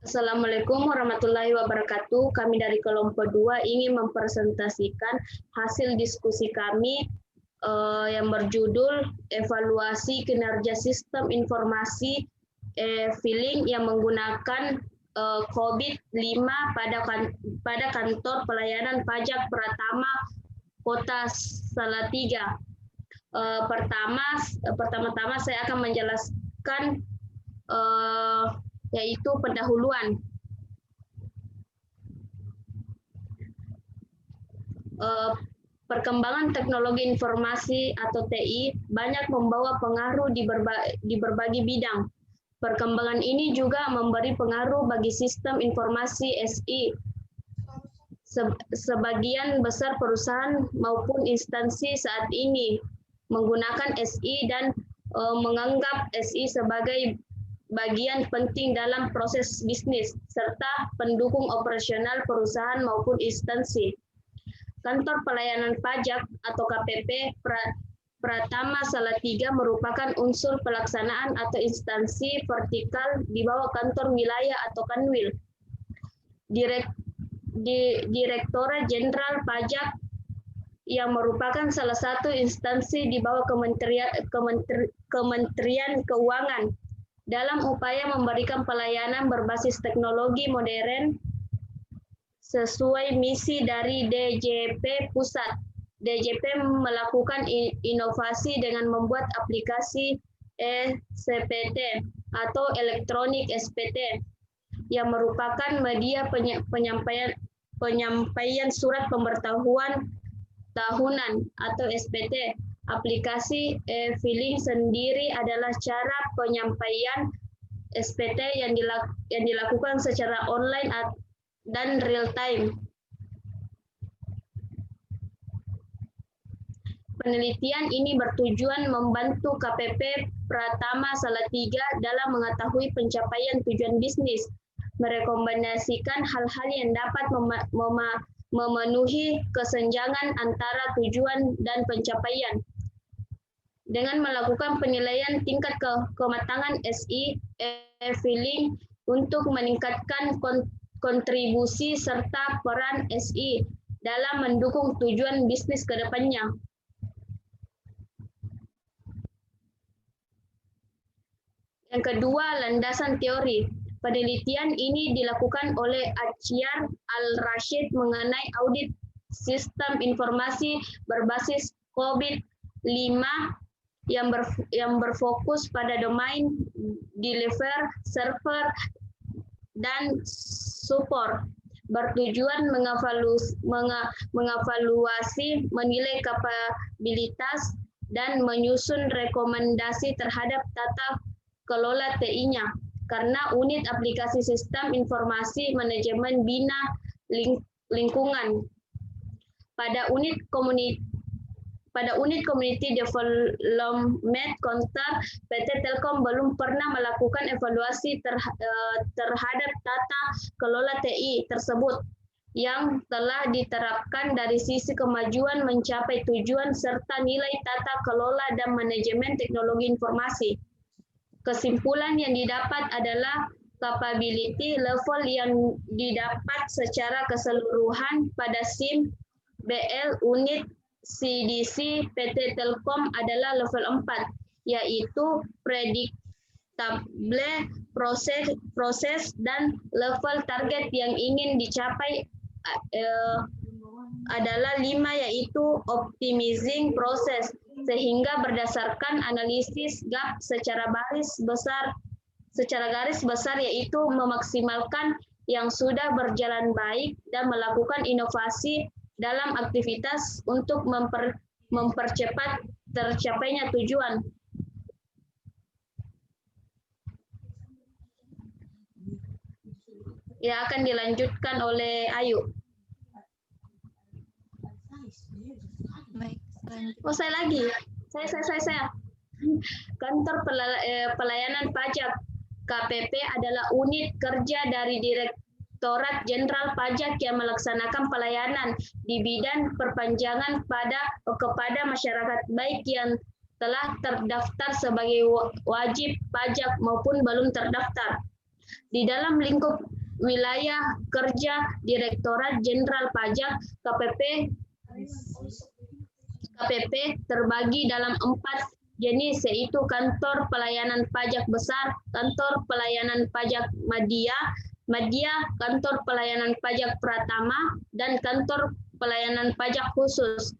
Assalamualaikum warahmatullahi wabarakatuh. Kami dari kelompok 2 ingin mempresentasikan hasil diskusi kami yang berjudul evaluasi kinerja sistem informasi filing yang menggunakan COVID-5 pada kantor pelayanan pajak Pratama Kota Salatiga. Pertama-tama saya akan menjelaskan yaitu pendahuluan. Perkembangan teknologi informasi atau TI banyak membawa pengaruh di berbagai bidang. Perkembangan ini juga memberi pengaruh bagi sistem informasi SI. Sebagian besar perusahaan maupun instansi saat ini menggunakan SI dan menganggap SI sebagai bagian penting dalam proses bisnis serta pendukung operasional perusahaan maupun instansi. Kantor Pelayanan Pajak atau KPP Pratama Salatiga merupakan unsur pelaksanaan atau instansi vertikal di bawah kantor wilayah atau Kanwil. Direktorat Jenderal Pajak yang merupakan salah satu instansi di bawah Kementerian Keuangan dalam upaya memberikan pelayanan berbasis teknologi modern sesuai misi dari DJP Pusat. DJP melakukan inovasi dengan membuat aplikasi SPT atau elektronik SPT yang merupakan media penyampaian surat pemberitahuan tahunan atau SPT. Aplikasi filing sendiri adalah cara penyampaian SPT yang dilakukan secara online dan real time. Penelitian ini bertujuan membantu KPP Pratama Salatiga dalam mengetahui pencapaian tujuan bisnis, merekomendasikan hal-hal yang dapat memenuhi kesenjangan antara tujuan dan pencapaian. Dengan melakukan penilaian tingkat kematangan SI filing untuk meningkatkan kontribusi serta peran SI dalam mendukung tujuan bisnis ke depannya. Yang kedua, landasan teori. Penelitian ini dilakukan oleh Achyar Al-Rashid mengenai audit sistem informasi berbasis COVID-5 yang berfokus pada domain, deliver, server, dan support, bertujuan mengevaluasi, menilai kapabilitas, dan menyusun rekomendasi terhadap tata kelola TI-nya. Karena unit aplikasi sistem informasi manajemen bina lingkungan. Pada unit Community Development Counter, PT Telkom belum pernah melakukan evaluasi terhadap tata kelola TI tersebut yang telah diterapkan dari sisi kemajuan mencapai tujuan serta nilai tata kelola dan manajemen teknologi informasi. Kesimpulan yang didapat adalah capability level yang didapat secara keseluruhan pada SIM, BL, unit CDC PT Telkom adalah level 4, yaitu predictable proses dan level target yang ingin dicapai adalah 5, yaitu optimizing proses, sehingga berdasarkan analisis gap secara garis besar yaitu memaksimalkan yang sudah berjalan baik dan melakukan inovasi dalam aktivitas untuk mempercepat tercapainya tujuan. Ya, akan dilanjutkan oleh Ayu. Oh, saya lagi. Saya. Kantor Pelayanan Pajak KPP adalah unit kerja dari Direktorat Jenderal Pajak yang melaksanakan pelayanan di bidang perpanjangan kepada masyarakat baik yang telah terdaftar sebagai wajib pajak maupun belum terdaftar. Di dalam lingkup Wilayah Kerja Direktorat Jenderal Pajak KPP terbagi dalam 4 jenis, yaitu Kantor Pelayanan Pajak Besar, Kantor Pelayanan Pajak Madya, Kantor Pelayanan Pajak Pratama, dan Kantor Pelayanan Pajak Khusus.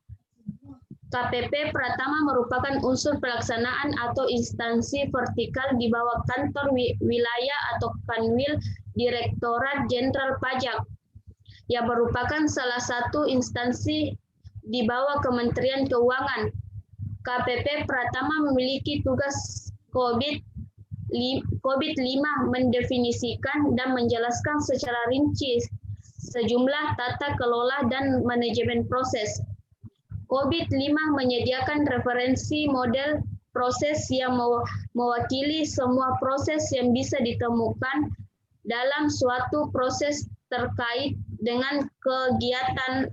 KPP Pratama merupakan unsur pelaksanaan atau instansi vertikal di bawah kantor wilayah atau Kanwil Direktorat Jenderal Pajak, yang merupakan salah satu instansi di bawah Kementerian Keuangan. KPP Pratama memiliki tugas COVID 5 mendefinisikan dan menjelaskan secara rinci sejumlah tata kelola dan manajemen proses. COVID 5 menyediakan referensi model proses yang mewakili semua proses yang bisa ditemukan dalam suatu proses terkait dengan kegiatan.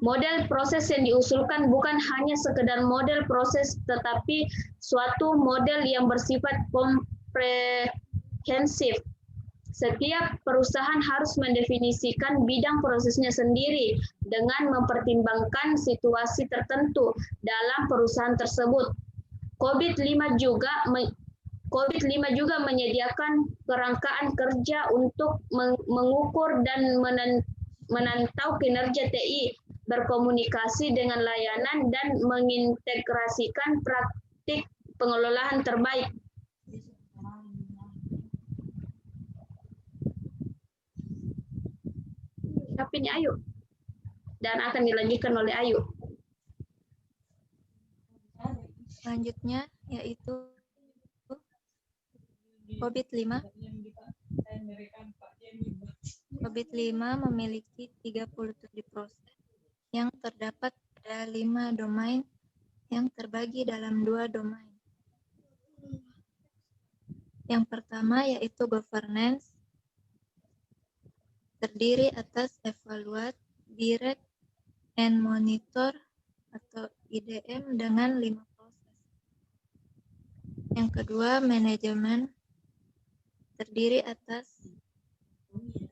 Model proses yang diusulkan bukan hanya sekedar model proses, tetapi suatu model yang bersifat komprehensif. Setiap perusahaan harus mendefinisikan bidang prosesnya sendiri dengan mempertimbangkan situasi tertentu dalam perusahaan tersebut. COVID 5 juga menyediakan kerangkaan kerja untuk mengukur dan menantau kinerja TI, berkomunikasi dengan layanan, dan mengintegrasikan praktik pengelolaan terbaik. Siapa ini Ayu? Dan akan dilanjutkan oleh Ayu. Selanjutnya yaitu COVID 5. COVID 5 memiliki 37 proses yang terdapat pada 5 domain yang terbagi dalam 2 domain. Yang pertama yaitu governance, terdiri atas evaluate, direct, and monitor atau IDM dengan 5 proses. Yang kedua, manajemen, terdiri atas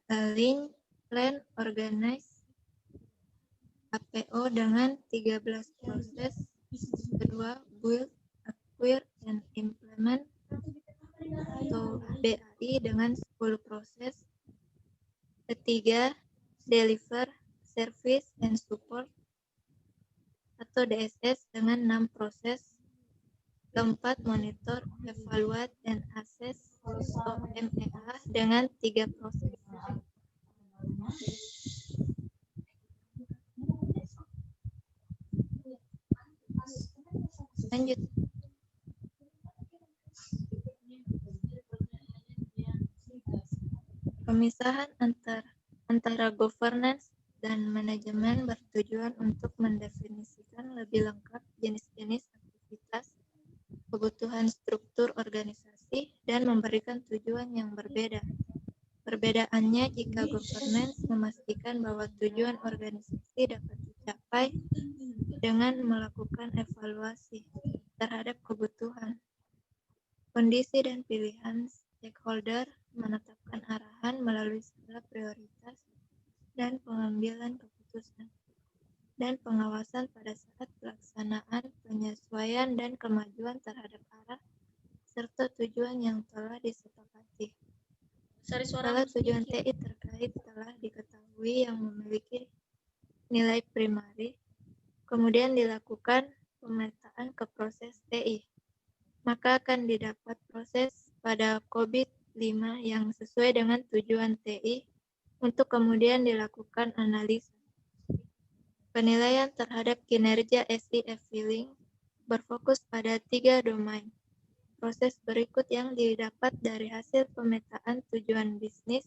link, plan, organize, APO dengan 13 proses. Kedua, build, acquire, and implement atau BAI dengan 10 proses. Ketiga, deliver, service, and support atau DSS dengan 6 proses. Keempat, monitor, evaluate, and assess atau MEA dengan 3 proses. Lanjut. Pemisahan antara governance dan manajemen bertujuan untuk mendefinisikan lebih lengkap jenis-jenis aktivitas, kebutuhan struktur organisasi, dan memberikan tujuan yang berbeda. Perbedaannya jika governance memastikan bahwa tujuan organisasi dapat dicapai dengan melakukan evaluasi terhadap kebutuhan, kondisi, dan pilihan stakeholder, menetapkan arahan melalui skala prioritas dan pengambilan keputusan, dan pengawasan pada saat pelaksanaan, penyesuaian, dan kemajuan terhadap arah serta tujuan yang telah disepakati. Skala tujuan TI terkait telah diketahui yang memiliki nilai primari, kemudian dilakukan pemetaan ke proses TI, maka akan didapat proses pada COVID 5 yang sesuai dengan tujuan TI untuk kemudian dilakukan analisa. Penilaian terhadap kinerja SIF Filling berfokus pada 3 domain. Proses berikut yang didapat dari hasil pemetaan tujuan bisnis,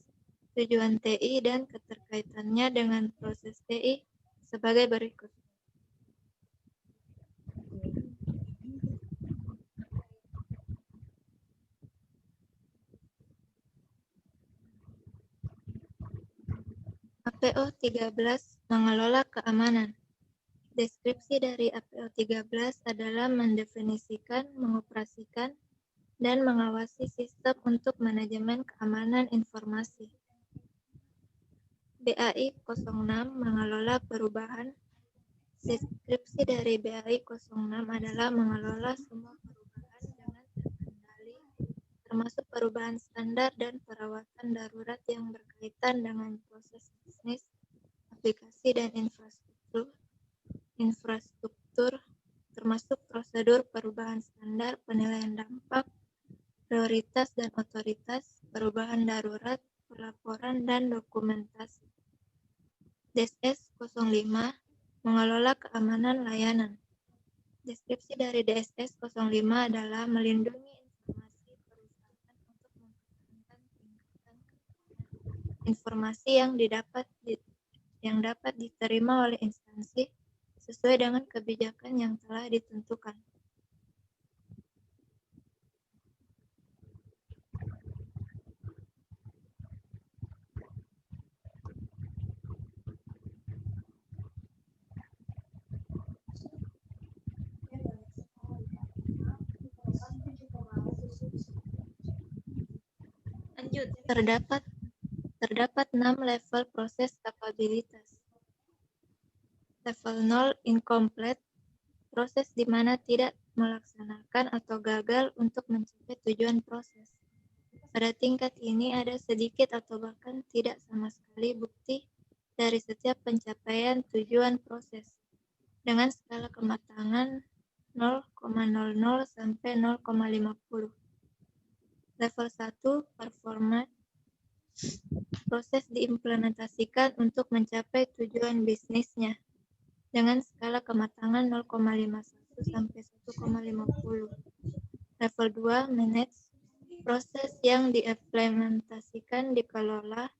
tujuan TI, dan keterkaitannya dengan proses TI sebagai berikut. APO 13 mengelola keamanan. Deskripsi dari APO 13 adalah mendefinisikan, mengoperasikan, dan mengawasi sistem untuk manajemen keamanan informasi. BAI 06 mengelola perubahan. Deskripsi dari BAI 06 adalah mengelola semua perubahan dengan terkendali, termasuk perubahan standar dan perawatan darurat yang berkaitan dengan proses bisnis, aplikasi, dan infrastruktur, termasuk prosedur perubahan standar, penilaian dampak, prioritas dan otoritas, perubahan darurat, pelaporan, dan dokumentasi. DSS 05 mengelola keamanan layanan. Deskripsi dari DSS 05 adalah melindungi informasi perusahaan untuk mempertahankan tingkatan keamanan informasi yang dapat diterima oleh instansi sesuai dengan kebijakan yang telah ditentukan. Lanjut. Terdapat 6 level proses kapabilitas. Level 0 incomplete, proses di mana tidak melaksanakan atau gagal untuk mencapai tujuan proses. Pada tingkat ini ada sedikit atau bahkan tidak sama sekali bukti dari setiap pencapaian tujuan proses dengan skala kematangan 0,00 sampai 0,50. Level 1 performa, proses diimplementasikan untuk mencapai tujuan bisnisnya dengan skala kematangan 0,51 sampai 1,50. Level 2 manage, proses yang diimplementasikan, dikelola,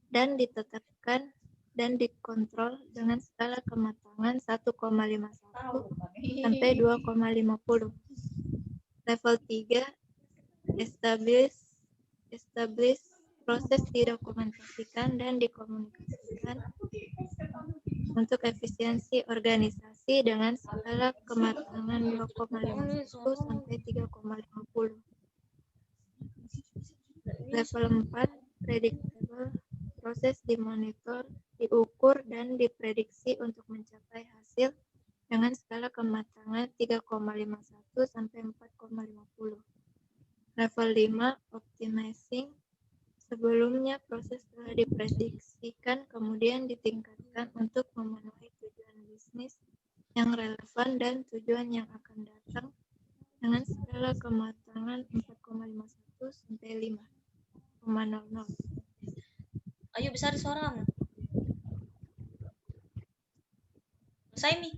dan ditetapkan dan dikontrol dengan skala kematangan 1,51 sampai 2,50. Level 3 establish, proses didokumentasikan dan dikomunikasikan untuk efisiensi organisasi dengan skala kematangan 2,51 sampai 3,50. Level 4 predictable, proses dimonitor, diukur, dan diprediksi untuk mencapai hasil dengan skala kematangan 3,51 sampai 4,50. Level 5 optimizing, sebelumnya proses telah diprediksikan kemudian ditingkatkan untuk memenuhi tujuan bisnis yang relevan dan tujuan yang akan datang dengan skala kematangan 4,51 sampai 5,00. Ayo besar suara. Selesai nih.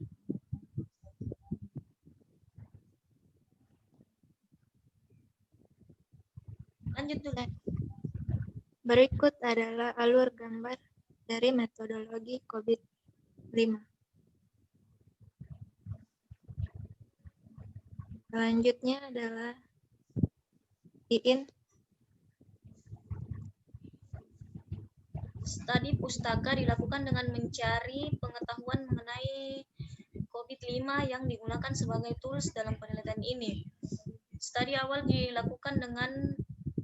Lanjut dulu. Berikut adalah alur gambar dari metodologi COVID-5. Selanjutnya adalah IIN. Studi pustaka dilakukan dengan mencari pengetahuan mengenai COVID-5 yang digunakan sebagai tools dalam penelitian ini. Studi awal dilakukan dengan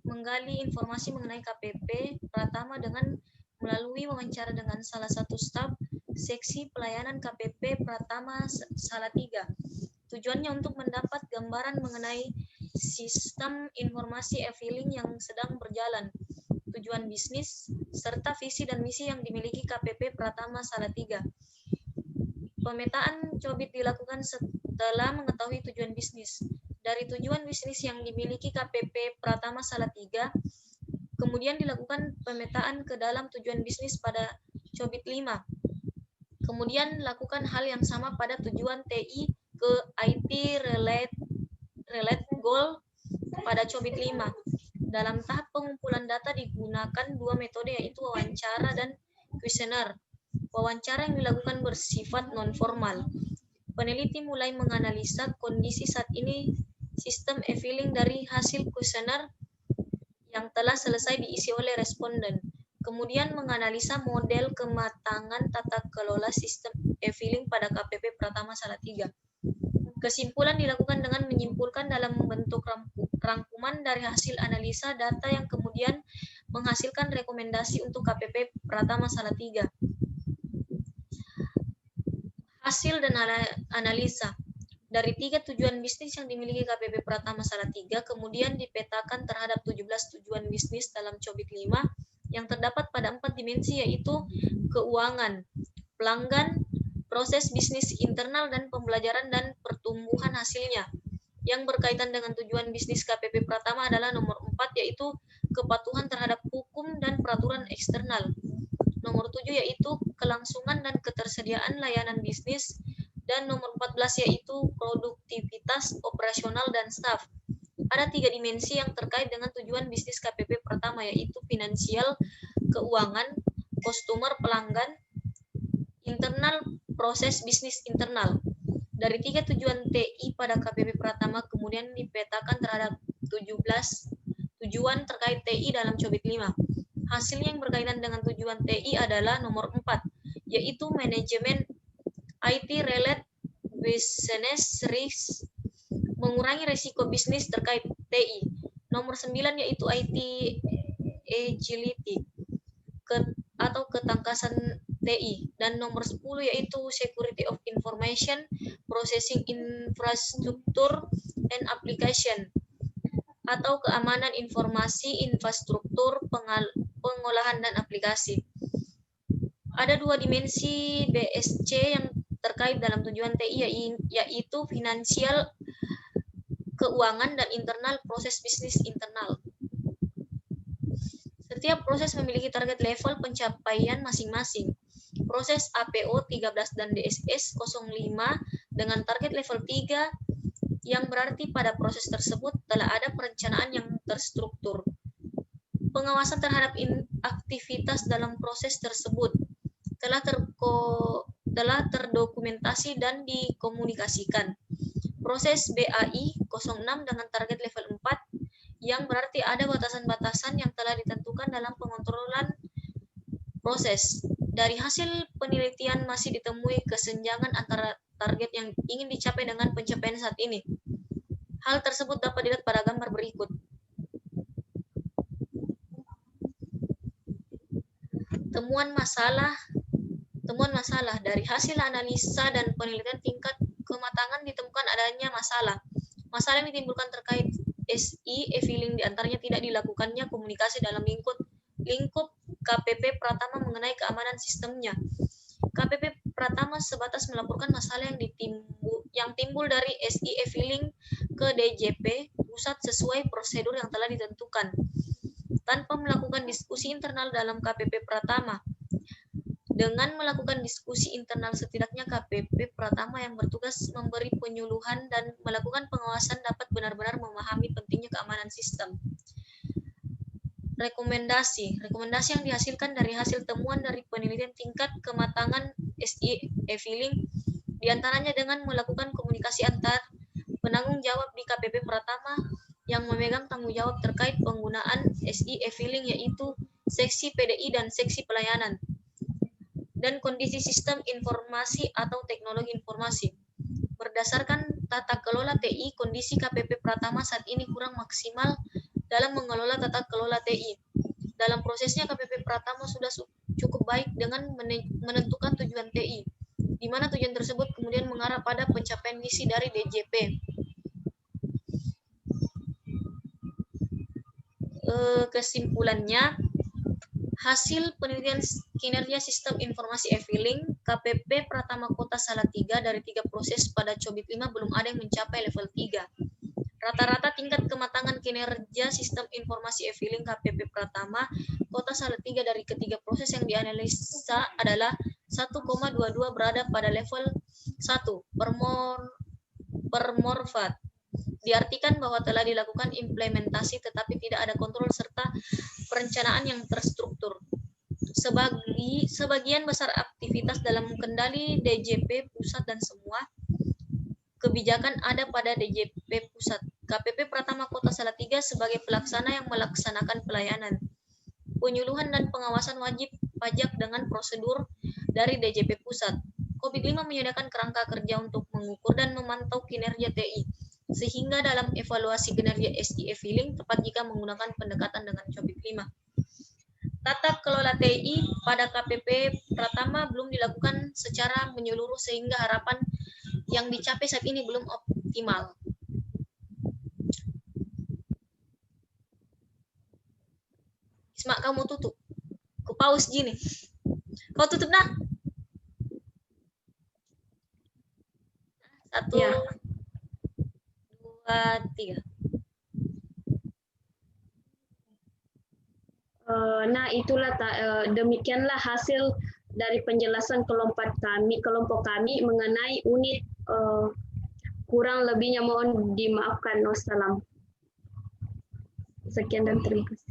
menggali informasi mengenai KPP Pratama dengan melalui wawancara dengan salah satu staf seksi pelayanan KPP Pratama Salatiga. Tujuannya untuk mendapat gambaran mengenai sistem informasi e-filing yang sedang berjalan, tujuan bisnis, serta visi dan misi yang dimiliki KPP Pratama Salatiga. Pemetaan COBIT dilakukan setelah mengetahui tujuan bisnis. Dari tujuan bisnis yang dimiliki KPP Pratama Salatiga, kemudian dilakukan pemetaan ke dalam tujuan bisnis pada COBIT 5. Kemudian lakukan hal yang sama pada tujuan TI ke IT relate goal pada COBIT 5. Dalam tahap pengumpulan data digunakan dua metode, yaitu wawancara dan kuesioner. Wawancara yang dilakukan bersifat non-formal. Peneliti mulai menganalisa kondisi saat ini sistem e-filing dari hasil kuesioner yang telah selesai diisi oleh responden. Kemudian menganalisa model kematangan tata kelola sistem e-filing pada KPP Pratama Salatiga. Kesimpulan dilakukan dengan menyimpulkan dalam bentuk rangkuman dari hasil analisa data yang kemudian menghasilkan rekomendasi untuk KPP Pratama Salatiga. Hasil dan analisa. Dari 3 tujuan bisnis yang dimiliki KPP Pratama Salatiga, kemudian dipetakan terhadap 17 tujuan bisnis dalam Cobit 5 yang terdapat pada 4 dimensi, yaitu keuangan, pelanggan, proses bisnis internal, dan pembelajaran dan pertumbuhan hasilnya. Yang berkaitan dengan tujuan bisnis KPP Pratama adalah nomor 4, yaitu kepatuhan terhadap hukum dan peraturan eksternal. Nomor 7 yaitu kelangsungan dan ketersediaan layanan bisnis. Dan nomor 14 yaitu produktivitas operasional dan staf. Ada 3 dimensi yang terkait dengan tujuan bisnis KPP Pratama, yaitu finansial, keuangan, customer pelanggan, internal, proses bisnis internal. Dari 3 tujuan TI pada KPP Pratama kemudian dipetakan terhadap 17 tujuan terkait TI dalam Cobit 5. Hasilnya yang berkaitan dengan tujuan TI adalah nomor 4, yaitu manajemen IT relate business risk, mengurangi risiko bisnis terkait TI. Nomor 9 yaitu IT agility atau ketangkasan TI. Dan nomor 10 yaitu security of information, processing infrastructure and application atau keamanan informasi, infrastruktur, pengolahan dan aplikasi. Ada 2 dimensi BSC yang terkait dalam tujuan TI, yaitu finansial, keuangan, dan internal, proses bisnis internal. Setiap proses memiliki target level pencapaian masing-masing. Proses APO 13 dan DSS 05 dengan target level 3, yang berarti pada proses tersebut telah ada perencanaan yang terstruktur. Pengawasan terhadap aktivitas dalam proses tersebut telah terdokumentasi dan dikomunikasikan. Proses BAI 06 dengan target level 4, yang berarti ada batasan-batasan yang telah ditentukan dalam pengontrolan proses. Dari hasil penelitian masih ditemui kesenjangan antara target yang ingin dicapai dengan pencapaian saat ini. Hal tersebut dapat dilihat pada gambar berikut. Temuan masalah. Dari hasil analisa dan penelitian tingkat kematangan ditemukan adanya masalah. Masalah yang ditimbulkan terkait SI e-filing diantaranya tidak dilakukannya komunikasi dalam lingkup KPP Pratama mengenai keamanan sistemnya. KPP Pratama sebatas melaporkan masalah yang timbul dari SI e-filing ke DJP pusat sesuai prosedur yang telah ditentukan, tanpa melakukan diskusi internal dalam KPP Pratama. Dengan melakukan diskusi internal, setidaknya KPP Pratama yang bertugas memberi penyuluhan dan melakukan pengawasan dapat benar-benar memahami pentingnya keamanan sistem. Rekomendasi yang dihasilkan dari hasil temuan dari penelitian tingkat kematangan SI e-filing diantaranya dengan melakukan komunikasi antar penanggung jawab di KPP Pratama yang memegang tanggung jawab terkait penggunaan SI e-filing, yaitu seksi PDI dan seksi pelayanan, dan kondisi sistem informasi atau teknologi informasi. Berdasarkan tata kelola TI, kondisi KPP Pratama saat ini kurang maksimal dalam mengelola tata kelola TI. Dalam prosesnya, KPP Pratama sudah cukup baik dengan menentukan tujuan TI, di mana tujuan tersebut kemudian mengarah pada pencapaian misi dari DJP. Kesimpulannya, hasil penelitian kinerja sistem informasi e-filing KPP Pratama Kota Salatiga dari 3 proses pada Cobit 5 belum ada yang mencapai level 3. Rata-rata tingkat kematangan kinerja sistem informasi e-filing KPP Pratama Kota Salatiga dari ketiga proses yang dianalisa adalah 1,22 berada pada level 1 per morfat. Diartikan bahwa telah dilakukan implementasi tetapi tidak ada kontrol serta perencanaan yang terstruktur. Sebagian besar aktivitas dalam kendali DJP pusat dan semua kebijakan ada pada DJP pusat. KPP Pratama Kota Salatiga sebagai pelaksana yang melaksanakan pelayanan, penyuluhan dan pengawasan wajib pajak dengan prosedur dari DJP pusat. Kopik 5 menyediakan kerangka kerja untuk mengukur dan memantau kinerja TI, sehingga dalam evaluasi kinerja SIF Healing tepat jika menggunakan pendekatan dengan Kopik 5. Tata kelola TI pada KPP Pratama belum dilakukan secara menyeluruh sehingga harapan yang dicapai saat ini belum optimal. Isma, kamu tutup. Ku pause gini. Kau tutup, nak. 1, Ya. 2, 3. Nah, itulah demikianlah hasil dari penjelasan kelompok kami mengenai unit kurang lebihnya mohon dimaafkan. Wassalam. Sekian dan terima kasih.